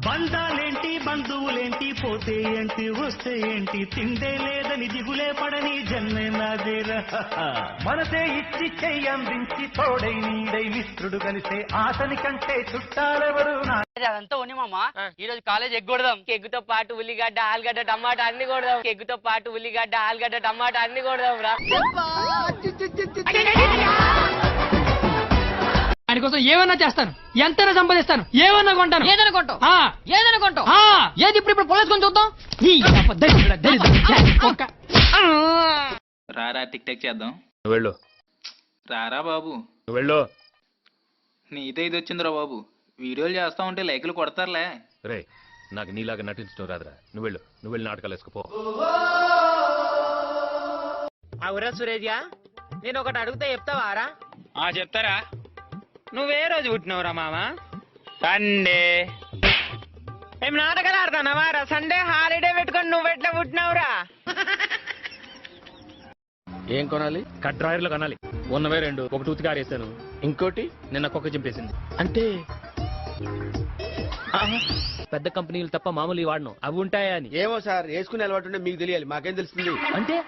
బంధాలేంటి బంధువులేంటి పోతే ఏంటి వస్తే ఏంటి తిండే లేదని దిగులే పడని జన్మే నాదేరా మనసే ఇచ్చి చెయ్యందించి తోడై నీడై మిత్రుడు కలిసే ఆశని కంటే చుట్టాలెవరు అదంతా ఓని మామ ఈ రోజు కాలేజ్ ఎగ్గొడదాం ఎగ్గుతో పాటు ఉల్లిగడ్డ ఆలుగడ్డ టమాటా అన్ని కొడదాం ఎగ్గుతో పాటు ఉల్లిగడ్డ ఆలుగడ్డ టమాటా అన్ని కొడదాం రా దాని కోసం ఏమన్నా చేస్తాను, ఎంతైనా సంపాదిస్తాను, ఏమన్నా కొంటాను. ఏదైనా కొంటావు, ఏదైనా కొంటావు. ఏది ఇప్పుడు పొలేసుకొని చూద్దాం. రారా టిక్ టాక్ చేద్దాం. వెళ్ళు. రారా బాబు వెళ్ళు. నీతో ఇది వచ్చిందిరా బాబు. వీడియోలు చేస్తా ఉంటే లైకులు కొడతారులే. రే నాకు నీలాగా నటించడం రాదురా. నువ్వు వెళ్ళి నాటకాలు వేసుకుపో. అవురా సురేష్గా, నేను ఒకటి అడుగుతా చెప్తావారా? చెప్తారా. నువ్వే రోజు పుట్టినవురా మామ? సండే. ఏం నాటకాలు ఆడుతున్నావారా? సండే హాలిడే పెట్టుకొని నువ్వు ఎట్లా పుట్టినవురా? ఏం కొనాలి? కట్ డ్రాయర్లు కొనాలి. ఉన్నవే రెండు, ఒకటి ఉతికి ఆరేసాను, ఇంకోటి నిన్న కుక్క చింపేసింది. అంటే పెద్ద కంపెనీలు తప్ప మామూలు వాడను, అవి ఉంటాయా అని. ఏమో సార్, వేసుకునే అలవాటు ఉంటే మీకు తెలియాలి, మాకేం తెలుస్తుంది? అంటే